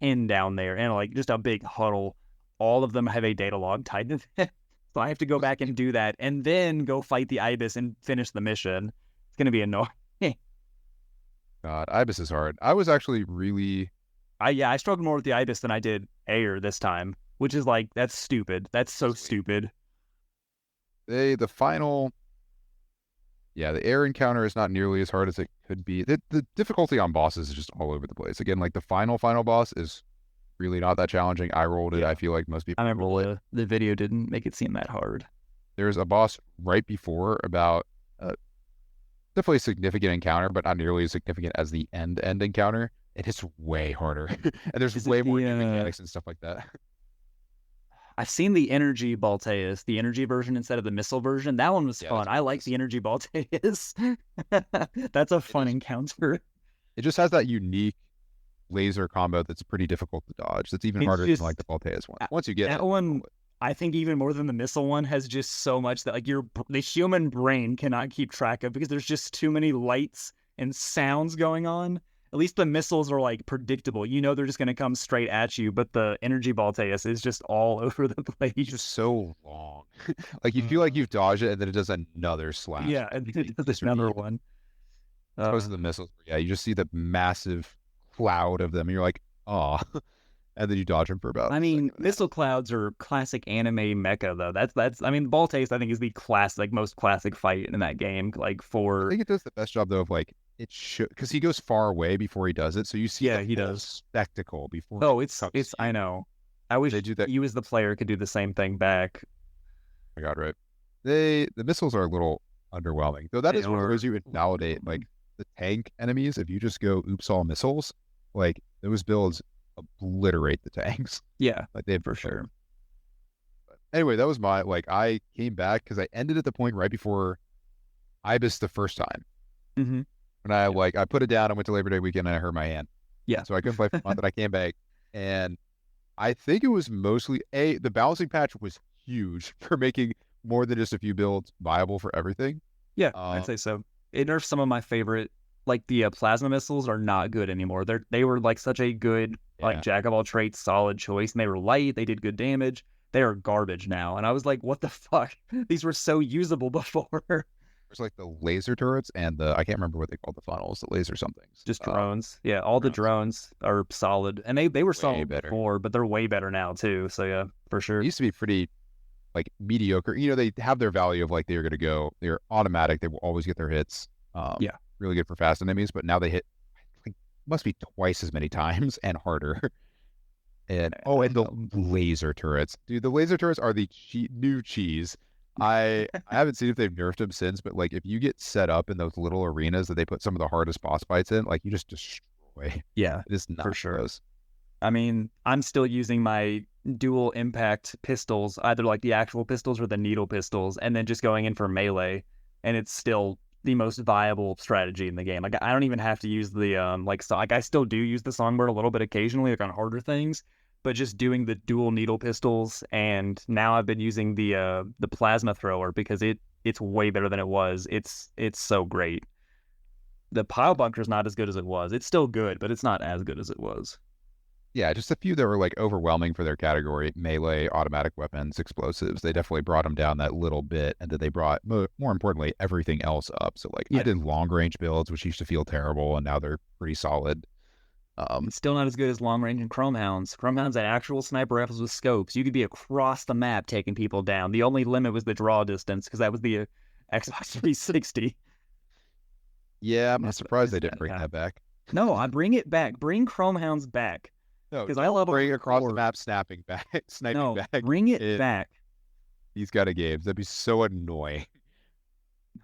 10 down there and like just a big huddle. All of them have a data log tied to them. So I have to go back and do that and then go fight the ibis and finish the mission. It's gonna be annoying. God, ibis is hard. I was actually really I struggled more with the ibis than I did Ayer this time, which is like that's stupid. That's so stupid. The final Yeah, the air encounter is not nearly as hard as it could be. The difficulty on bosses is just all over the place. Again, like the final boss is really not that challenging. I rolled it. Yeah. I feel like most I people roll it. remember the video didn't make it seem that hard. There's a boss right before about definitely a significant encounter, but not nearly as significant as the end encounter. And it's way harder. And there's Is way it more the, new mechanics and stuff like that. I've seen the energy Balteus, the energy version instead of the missile version. That one was Yeah, fun. that's I what it like is. the energy Balteus. That's a fun is. encounter. It just has that unique laser combo that's pretty difficult to dodge. That's even It's harder just than like the Volteus one. Once you get that it, one. I think even more than the missile one has just so much that like the human brain cannot keep track of because there's just too many lights and sounds going on. At least the missiles are like predictable. You know they're just going to come straight at you, but the energy Balteus is just all over the place. it's just so long. Like you feel like you've dodged it and then it does another slash. Yeah, and it does another one. As opposed to the missiles. Yeah, you just see the massive cloud of them and you're like, oh. And then you dodge them for about I a mean, second. missile clouds are classic anime mecha though. That's I mean, Balteus I think is the most classic fight in that game. Like I for think it does the best job though of like it should because he goes far away before he does it, so you see Yeah, the he full does. spectacle before. oh, it it's comes it's to I you. know. I wish They do that. you as the player could do the same thing back. Oh my God, right? The missiles are a little underwhelming, though. That They is one of are. those you invalidate. Like the tank enemies, if you just go oops all missiles, like those builds obliterate the tanks. Yeah, Like they have for sure. Anyway, that was my like. I came back because I ended at the point right before Ibis the first time. Mm-hmm. When I put it down, I went to Labor Day weekend and I hurt my hand. Yeah. So I couldn't play for a month and I came back. And I think it was mostly the balancing patch was huge for making more than just a few builds viable for everything. Yeah, I'd say so. It nerfed some of my favorite, like the plasma missiles are not good anymore. They were like such a good like Yeah. jack of all trades, solid choice, and they were light. They did good damage. They are garbage now, and I was like, what the fuck? These were so usable before. There's like the laser turrets and I can't remember what they call the funnels, the laser somethings. Just drones. Yeah, all the drones are solid, and they were solid better. before, but they're way better now too. So yeah, for sure. It used to be pretty like mediocre. You know, they have their value of like they're going to go, they're automatic. They will always get their hits. Yeah. Really good for fast enemies, but now they hit like must be twice as many times and harder. And and the laser turrets, dude. The laser turrets are the new cheese. I haven't seen if they've nerfed them since, but like if you get set up in those little arenas that they put some of the hardest boss fights in, like you just destroy. Yeah, It is not for sure. close. I mean, I'm still using my dual impact pistols, either like the actual pistols or the needle pistols, and then just going in for melee, and it's still the most viable strategy in the game. Like I don't even have to use the I still do use the songbird a little bit occasionally, like on harder things, but just doing the dual needle pistols, and now I've been using the plasma thrower because it's way better than it was. It's so great. The pile bunker is not as good as it was. It's still good, but it's not as good as it was. Yeah, just a few that were like overwhelming for their category: melee, automatic weapons, explosives. They definitely brought them down that little bit, and then they brought more importantly everything else up. So like I did long range builds, which used to feel terrible, and now they're pretty solid. It's still not as good as long range and Chrome Hounds. Chrome Hounds had actual sniper rifles with scopes. You could be across the map taking people down. The only limit was the draw distance because that was the Xbox 360. Yeah, I'm not surprised they didn't bring that back. No, I bring it back. Bring Chrome Hounds back. No, because I love bring across the map, sniping back. Bring it back. These kind of games, that'd be so annoying.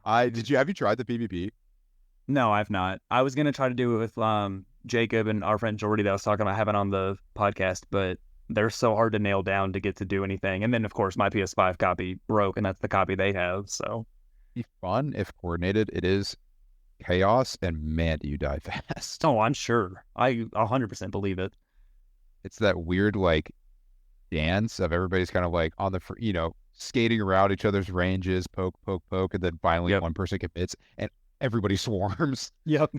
Have you tried the PvP? No, I've not. I was gonna try to do it with Jacob and our friend Jordy that I was talking about having on the podcast, but they're so hard to nail down to get to do anything. And then of course my PS5 copy broke, and that's the copy they have. So be fun if coordinated. It is chaos, and man, do you die fast. Oh, I'm sure. I 100% believe it. It's that weird like dance of everybody's kind of like on the skating around each other's ranges, poke, and then finally one person commits and everybody swarms. Yep.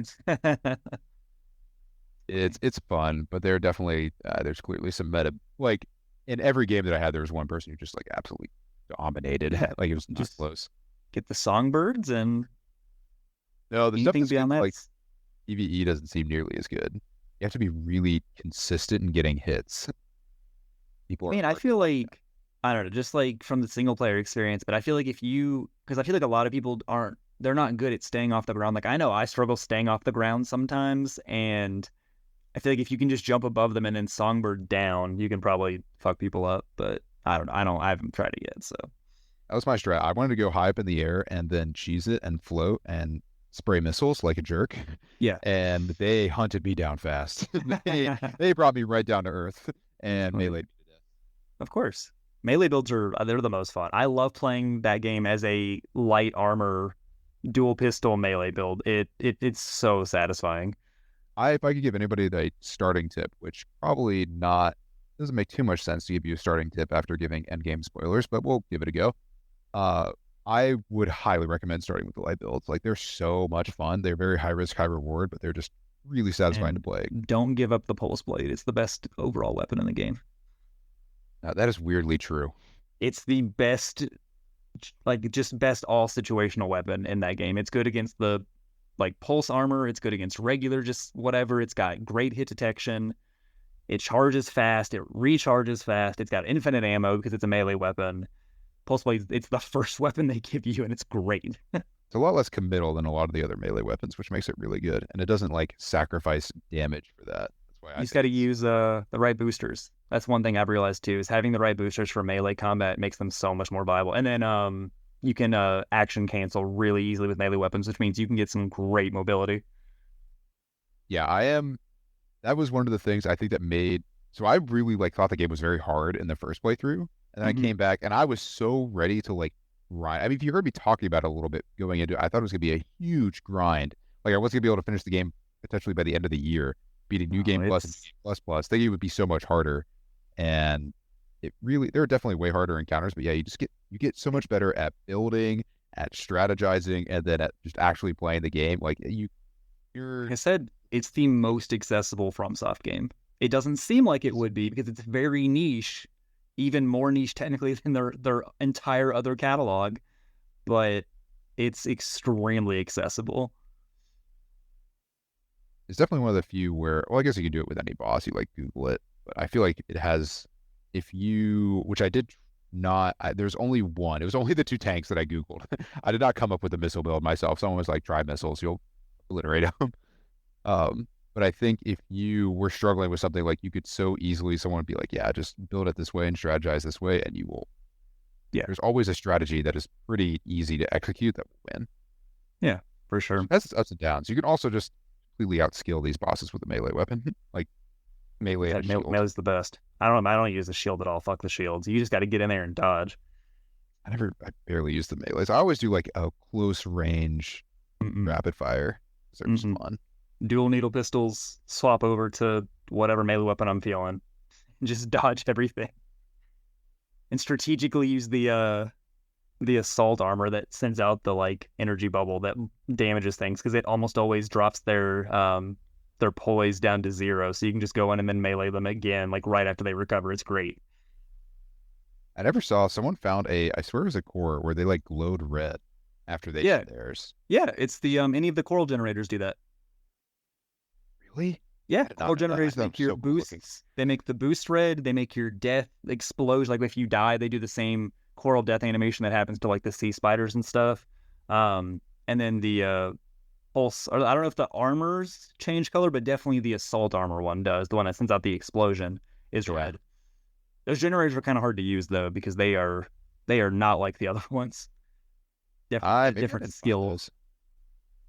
It's fun, but there are definitely there's clearly some meta. Like in every game that I had, there was one person who just like absolutely dominated. Like it was just close. Get the songbirds and no, the stuff beyond that. Like PvE doesn't seem nearly as good. You have to be really consistent in getting hits. I feel like I don't know, just like from the single player experience, but I feel like because I feel like a lot of people they're not good at staying off the ground. Like I know I struggle staying off the ground sometimes, and I feel like if you can just jump above them and then songbird down, you can probably fuck people up. But I haven't tried it yet. So That was my strat. I wanted to go high up in the air and then cheese it and float and spray missiles like a jerk. yeah, And they hunted me down fast. they brought me right down to earth and Okay. meleeed me to death. of course. Melee builds they're the most fun. I love playing that game as a light armor dual pistol melee build. It's so satisfying. If I could give anybody the starting tip, which probably not doesn't make too much sense to give you a starting tip after giving endgame spoilers, but we'll give it a go. I would highly recommend starting with the light builds. Like they're so much fun. They're very high risk, high reward, but they're just really satisfying to play. Don't give up the pulse blade. It's the best overall weapon in the game. Now, that is weirdly true. It's the best, like just best all situational weapon in that game. It's good against the like pulse armor. It's good against regular, just whatever. It's got great hit detection. It charges fast. It recharges fast. It's got infinite ammo because it's a melee weapon. Pulse blade, it's the first weapon they give you, and it's great. It's a lot less committal than a lot of the other melee weapons, which makes it really good. And it doesn't like sacrifice damage for that. That's why You just got to use the right boosters. That's one thing I've realized too, is having the right boosters for melee combat makes them so much more viable. And then you can action cancel really easily with melee weapons, which means you can get some great mobility. Yeah, that was one of the things I think that made, so I really like thought the game was very hard in the first playthrough. And then I came back and I was so ready to like grind. I mean, if you heard me talking about it a little bit going into it, I thought it was going to be a huge grind. Like I wasn't going to be able to finish the game potentially by the end of the year, beating New Game Plus and New Game Plus Plus. Thinking it would be so much harder. And there are definitely way harder encounters, but yeah, you get so much better at building, at strategizing, and then at just actually playing the game. Like you're. Like I said, it's the most accessible FromSoft game. It doesn't seem like it would be because it's very niche, even more niche technically than their entire other catalog, but it's extremely accessible. It's definitely one of the few where, well, I guess you can do it with any boss. You like Google it, but I feel like it has, which I did not, there's only one. It was only the two tanks that I Googled. I did not come up with a missile build myself. Someone was like, try missiles, you'll obliterate them. But I think if you were struggling with something, like you could so easily, someone would be like, yeah, just build it this way and strategize this way, and you will. Yeah. There's always a strategy that is pretty easy to execute that will win. Yeah, for sure. It has its ups and downs. You can also just completely outskill these bosses with a melee weapon. Like melee. Melee's the best. I don't use the shield at all. Fuck the shields. You just got to get in there and dodge. I barely use the melees. I always do like a close range rapid fire. So it's fun. Dual needle pistols, swap over to whatever melee weapon I'm feeling, and just dodge everything. And strategically use the assault armor that sends out the like energy bubble that damages things, because it almost always drops their poise down to 0, so you can just go in and then melee them again like right after they recover. It's great. I never saw someone found I swear it was a core where they like glowed red after they did theirs. Yeah, it's the any of the coral generators do that. Really? Yeah, coral generators make your boosts. They make the boost red. They make your death explosion. Like if you die, they do the same coral death animation that happens to like the sea spiders and stuff. And then the pulse. I don't know if the armors change color, but definitely the assault armor one does. The one that sends out the explosion is red. Those generators are kind of hard to use though, because they are not like the other ones. Different skills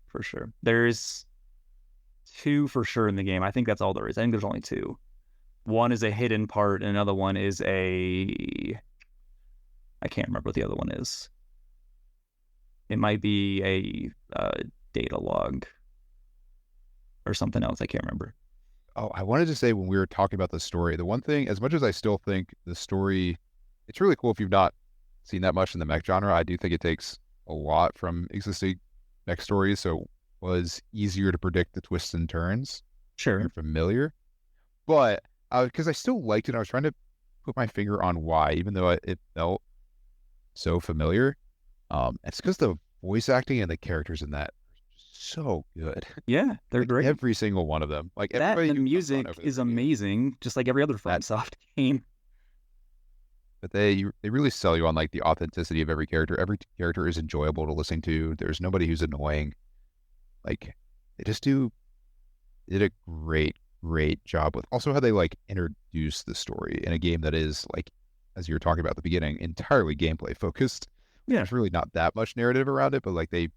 for sure. There's 2 for sure in the game. I think that's all there is. I think there's only 2. One is a hidden part, and another one is I can't remember what the other one is. It might be a data log or something else. I can't remember. Oh, I wanted to say when we were talking about the story, the one thing, as much as I still think the story, it's really cool if you've not seen that much in the mech genre. I do think it takes a lot from existing mech stories, so was easier to predict the twists and turns. Sure. You're familiar. But because I still liked it, I was trying to put my finger on why, even though it felt so familiar. It's because the voice acting and the characters in that are so good. Yeah, they're like great. Every single one of them. Like that, the music is amazing, just like every other FromSoft game. but they really sell you on like the authenticity of every character. Every character is enjoyable to listen to. There's nobody who's annoying. Like they just did a great job with also how they like introduce the story in a game that is like, as you were talking about at the beginning, entirely gameplay focused. Yeah. There's really not that much narrative around it, but like they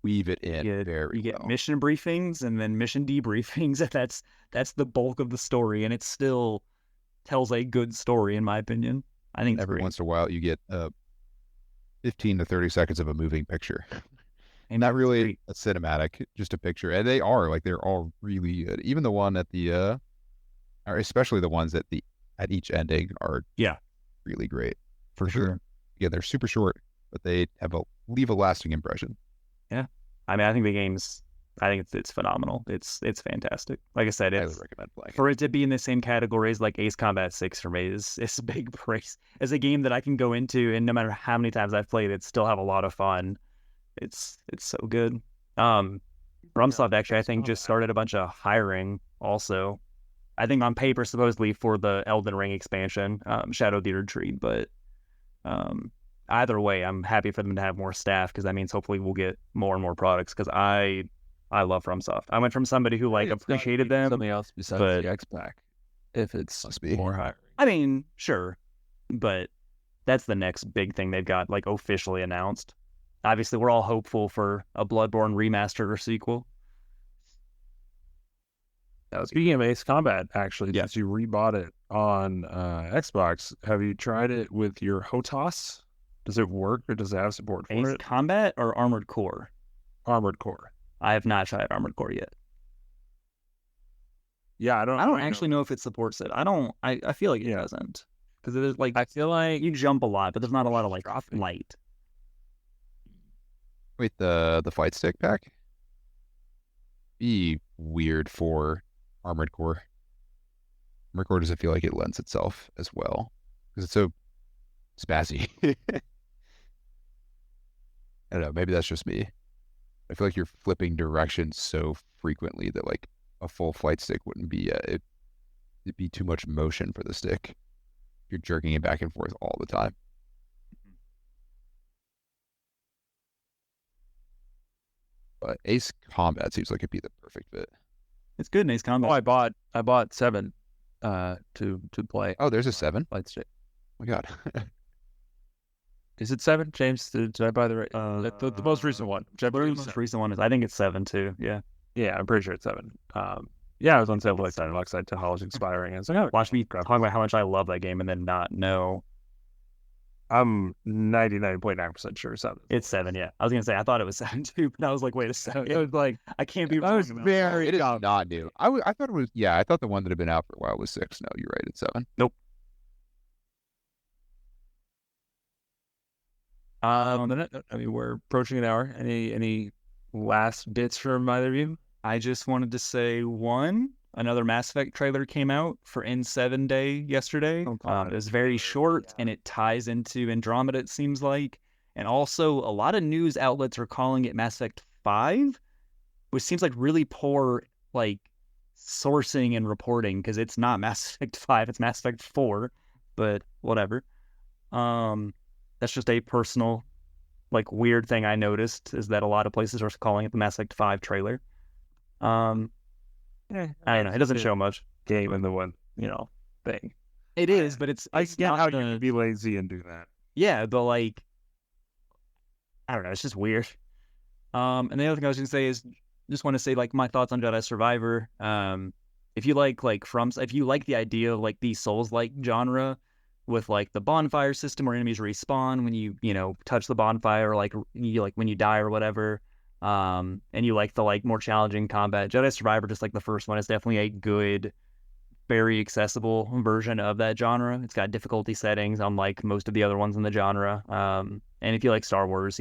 weave it in very You get well. mission briefings and then mission debriefings, and that's the bulk of the story, and it still tells a good story in my opinion. I think it's Every great. once in a while you get 15 to 30 seconds of a moving picture. And Not it's really great. a cinematic, just a picture. And they're all really good. Even the one at the or especially the ones at each ending are Yeah. really great. For sure. Yeah, they're super short, but they leave a lasting impression. Yeah. I mean, I think it's phenomenal. It's fantastic. Like I said, I highly it's recommend playing for it to be in the same category as like Ace Combat 6 for me is a big praise. It's a game that I can go into, and no matter how many times I've played it, still have a lot of fun. It's so good. FromSoft actually, I think, just started a bunch of hiring also. I think on paper, supposedly for the Elden Ring expansion, Shadow of the Retreat, but either way, I'm happy for them to have more staff because that means hopefully we'll get more and more products because I love FromSoft. I went from somebody who like appreciated them. Something else besides but- the X-Pack. If it's Must be. more higher. I mean, sure, but that's the next big thing they've got like officially announced. Obviously, we're all hopeful for a Bloodborne remastered or sequel. Speaking of Ace Combat, actually, Yeah. since you rebought it on Xbox, have you tried it with your HOTAS? Does it work or does it have support for Ace it? Combat or Armored Core? Armored Core. I have not tried Armored Core yet. Yeah, I I don't actually know if it supports it. I feel like it doesn't. Because there's like I feel like you jump a lot, but there's not a lot of like Dropping. light. Wait, the fight stick pack? Be weird for Armored Core. Armored Core doesn't feel like it lends itself as well because it's so spazzy. I don't know. Maybe that's just me. I feel like you're flipping directions so frequently that like a full flight stick wouldn't be it'd be too much motion for the stick. You're jerking it back and forth all the time. But Ace Combat seems like it'd be the perfect fit. It's good in Ace Combat. I bought 7 to play. Oh, there's a 7? Light stick. Oh my God. Is it 7, James? Did I buy the right? The most recent one. Which I Whatever believe the is most 7. recent one is. I think it's 7 too. Yeah. Yeah, I'm pretty sure it's 7. Yeah, it was on sale for like $7. I had college expiring. I was like, oh, Watch me talk about how much I love that game and then not know. I'm 99.9% sure 7. It's 7, yeah. I was gonna say I thought it was 7 too, but I was like, wait a second. It was like I can't be I wrong. was about very It is not new. I thought it was, yeah, I thought the one that had been out for a while was 6. No, you're right. It's 7. I mean, we're approaching an hour. Any last bits from either of you? I just wanted to say another Mass Effect trailer came out for N7 Day yesterday. Oh, God. It was very short and it ties into Andromeda, it seems like. And also, a lot of news outlets are calling it Mass Effect 5, which seems like really poor like sourcing and reporting because it's not Mass Effect 5, it's Mass Effect 4, but whatever. That's just a personal like weird thing I noticed is that a lot of places are calling it the Mass Effect 5 trailer. I don't know. It doesn't show much. Game and the one, thing. It is, but it's I it's get not how the- you can be lazy and do that. Yeah, but like, I don't know. It's just weird. And the other thing I was gonna say is, just want to say like my thoughts on Jedi Survivor. If you like if you like the idea of like the Souls-like genre with like the bonfire system where enemies respawn when you touch the bonfire, or like when you die or whatever. And you like the like more challenging combat. Jedi Survivor, just like the first one, is definitely a good, very accessible version of that genre. It's got difficulty settings unlike most of the other ones in the genre. And if you like Star Wars,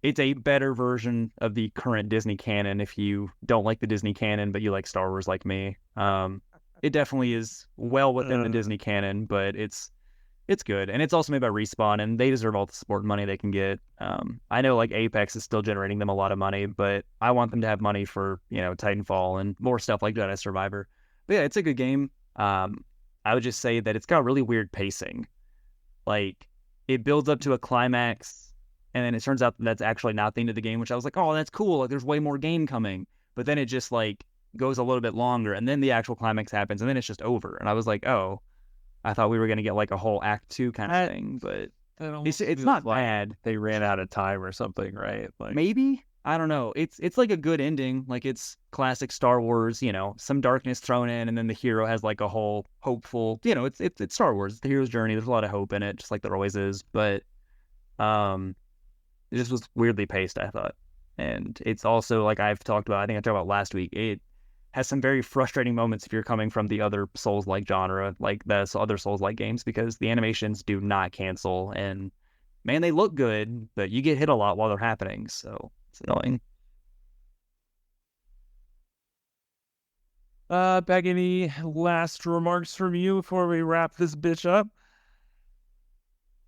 it's a better version of the current Disney canon if you don't like the Disney canon, but you like Star Wars like me. It definitely is well within the Disney canon, but it's good. And it's also made by Respawn, and they deserve all the support and money they can get. I know like Apex is still generating them a lot of money, but I want them to have money for, Titanfall and more stuff like Jedi Survivor. But yeah, it's a good game. I would just say that it's got really weird pacing. Like, it builds up to a climax, and then it turns out that's actually not the end of the game, which I was like, oh, that's cool. Like, there's way more game coming. But then it just, like, goes a little bit longer, and then the actual climax happens, and then it's just over. And I was like, oh, I thought we were going to get, like, a whole Act 2 kind of thing, but it's not bad. They ran out of time or something, right? Like, Maybe? I don't know. It's like a good ending. Like, it's classic Star Wars, some darkness thrown in, and then the hero has like a whole hopeful, it's Star Wars. It's the hero's journey. There's a lot of hope in it, just like there always is. But it just was weirdly paced, I thought. And it's also, like I talked about last week, it has some very frustrating moments if you're coming from the other Souls-like genre, like the other Souls-like games, because the animations do not cancel, and man, they look good, but you get hit a lot while they're happening, so it's annoying. Beck, any last remarks from you before we wrap this bitch up?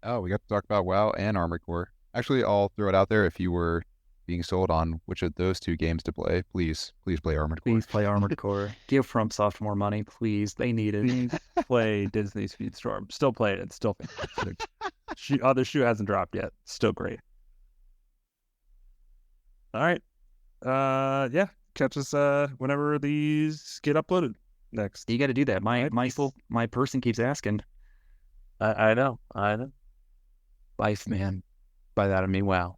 Oh, we got to talk about WoW and Armored Core. Actually, I'll throw it out there. If you were being sold on which of those two games to play, please play Armored Core. Please play Armored Core. Give FromSoft more money, please. They need it. Please play Disney Speedstorm. Still play it. It's still fantastic. The shoe hasn't dropped yet. Still great. All right. Yeah. Catch us whenever these get uploaded next. You got to do that. My person keeps asking. I know. Life, man. By that I mean wow.